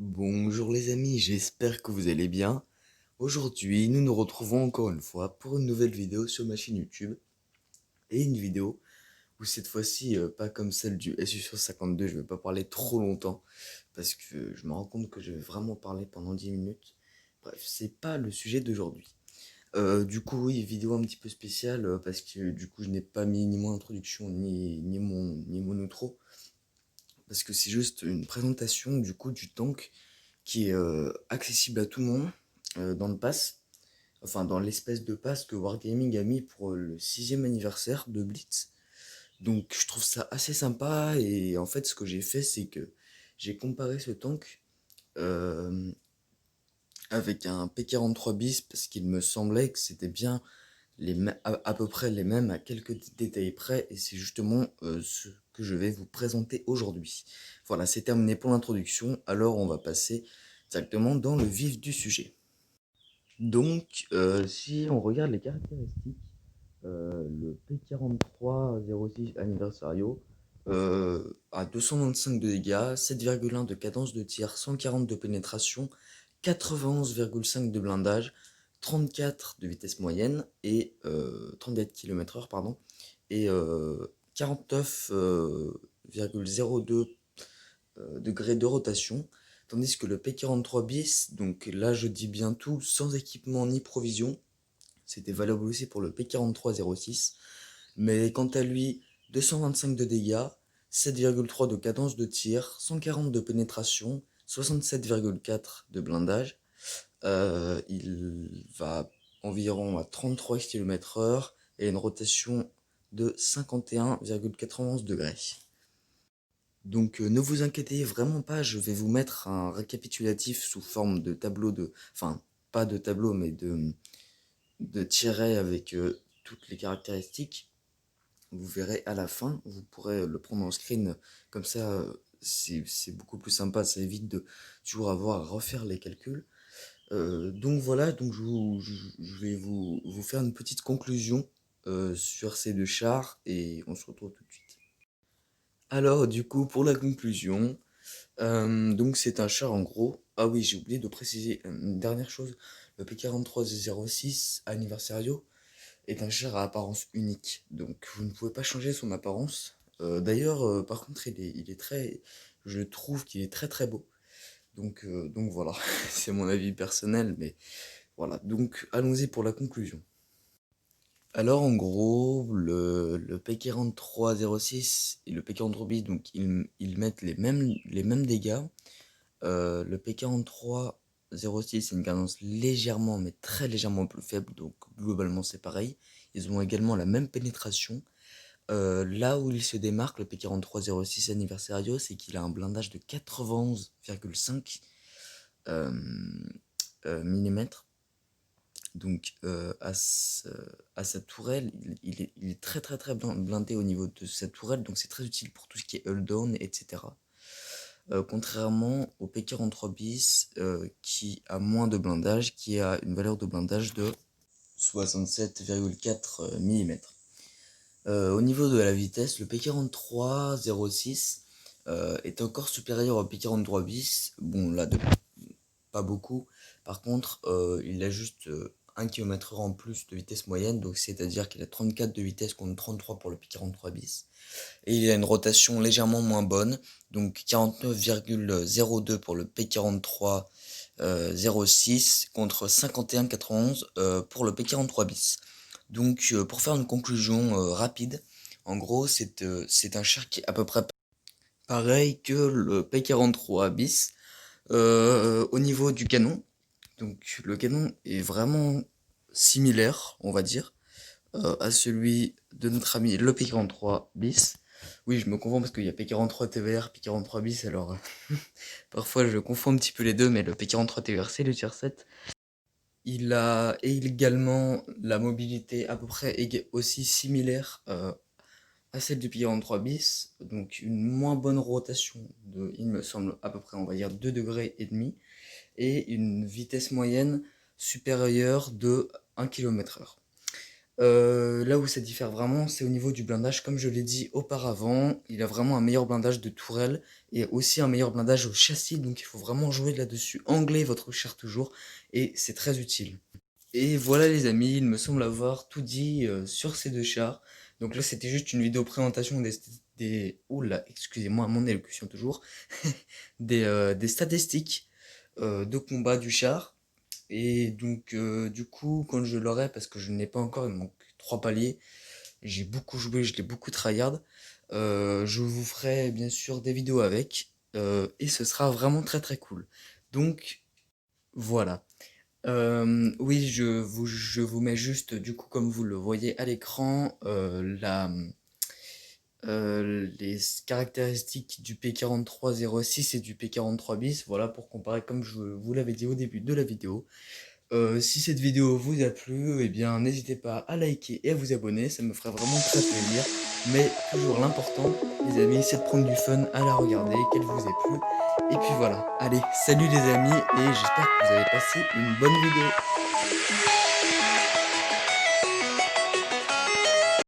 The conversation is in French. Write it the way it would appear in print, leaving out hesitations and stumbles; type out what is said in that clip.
Bonjour les amis, j'espère que vous allez bien. Aujourd'hui, nous nous retrouvons encore une fois pour une nouvelle vidéo sur ma chaîne YouTube. Et une vidéo où cette fois-ci, pas comme celle du SU sur 52, je vais pas parler trop longtemps. Parce que je me rends compte que je vais vraiment parler pendant 10 minutes. Bref, c'est pas le sujet d'aujourd'hui. Du coup, oui, vidéo un petit peu spéciale parce que du coup, je n'ai pas mis ni mon introduction ni mon outro. Parce que c'est juste une présentation du coup du tank qui est accessible à tout le monde dans le pass, enfin dans l'espèce de pass que Wargaming a mis pour le 6e anniversaire de Blitz. Donc je trouve ça assez sympa et en fait ce que j'ai fait c'est que j'ai comparé ce tank euh, avec un P43 bis parce qu'il me semblait que c'était bien à peu près les mêmes à quelques détails près et c'est justement ce que je vais vous présenter aujourd'hui. Voilà, c'est terminé pour l'introduction, alors on va passer directement dans le vif du sujet. Donc, si on regarde les caractéristiques, le P4306 Anniversario a 225 de dégâts, 7,1 de cadence de tir, 140 de pénétration, 91,5 de blindage, 34 de vitesse moyenne et 34 km/h, pardon, et 49,02 degrés de rotation. Tandis que le P43 bis, donc là je dis bien tout, sans équipement ni provision, c'était valable aussi pour le P4306, mais quant à lui, 225 de dégâts, 7,3 de cadence de tir, 140 de pénétration, 67,4 de blindage. Il va environ à 33 km/h et une rotation de 51,91 degrés. Donc ne vous inquiétez vraiment pas, je vais vous mettre un récapitulatif sous forme de tableau de... Enfin, pas de tableau, mais de tiret avec toutes les caractéristiques. Vous verrez à la fin, vous pourrez le prendre en screen, comme ça c'est beaucoup plus sympa, ça évite de toujours avoir à refaire les calculs. Donc voilà, donc je vais vous faire une petite conclusion sur ces deux chars et on se retrouve tout de suite. Alors du coup pour la conclusion, donc c'est un char en gros. Ah oui, j'ai oublié de préciser une dernière chose, le P4306 Anniversario est un char à apparence unique, donc vous ne pouvez pas changer son apparence. D'ailleurs, par contre, il est très, je trouve qu'il est très très beau. Donc voilà, c'est mon avis personnel, mais voilà. Donc allons-y pour la conclusion. Alors en gros, le P4306 et le P43B, donc ils mettent les mêmes dégâts. Le P4306 a une cadence légèrement, mais très légèrement plus faible, donc globalement c'est pareil. Ils ont également la même pénétration. Là où il se démarque, le P4306 Anniversario, c'est qu'il a un blindage de 91,5 mm. Donc à sa tourelle, il est très très très blindé au niveau de sa tourelle, donc c'est très utile pour tout ce qui est hull down, etc. Contrairement au P43 bis qui a moins de blindage, qui a une valeur de blindage de 67,4 mm. Au niveau de la vitesse, le P4306 est encore supérieur au P43 bis. Bon, là, pas beaucoup. Par contre, il a juste 1 km/h en plus de vitesse moyenne, donc c'est-à-dire qu'il a 34 de vitesse contre 33 pour le P43 bis. Et il a une rotation légèrement moins bonne, donc 49,02 pour le P43 06 contre 51,91 pour le P43 bis. Donc pour faire une conclusion rapide, en gros c'est un char qui est à peu près pareil que le P43 bis au niveau du canon. Donc le canon est vraiment similaire, on va dire, à celui de notre ami le P43 bis. Oui, je me confonds parce qu'il y a P43 TVR, P43 bis, alors parfois je confonds un petit peu les deux, mais le P43 TVR c'est le tier 7. Il a également la mobilité à peu près aussi similaire à celle du P43 bis, donc une moins bonne rotation de, il me semble, à peu près, on va dire 2 degrés et demi, et une vitesse moyenne supérieure de 1 km/h. Là où ça diffère vraiment, c'est au niveau du blindage. Comme je l'ai dit auparavant, il a vraiment un meilleur blindage de tourelle et aussi un meilleur blindage au châssis. Donc il faut vraiment jouer là-dessus, angler votre char toujours et c'est très utile. Et voilà les amis, il me semble avoir tout dit sur ces deux chars. Donc là c'était juste une vidéo présentation oula, excusez-moi mon élocution toujours, des statistiques de combat du char. Et donc du coup quand je l'aurai, parce que je ne l'ai pas encore, il me manque 3 paliers, j'ai beaucoup joué, je l'ai beaucoup tryhard, je vous ferai bien sûr des vidéos avec, et ce sera vraiment très très cool. Donc voilà. Oui, je vous mets juste, du coup, comme vous le voyez à l'écran, les caractéristiques du P4306 et du P43 bis, voilà, pour comparer comme je vous l'avais dit au début de la vidéo. Si cette vidéo vous a plu, eh bien, n'hésitez pas à liker et à vous abonner, ça me ferait vraiment très plaisir. Mais toujours l'important, les amis, c'est de prendre du fun à la regarder, qu'elle vous ait plu. Et puis voilà, allez, salut les amis, et j'espère que vous avez passé une bonne vidéo.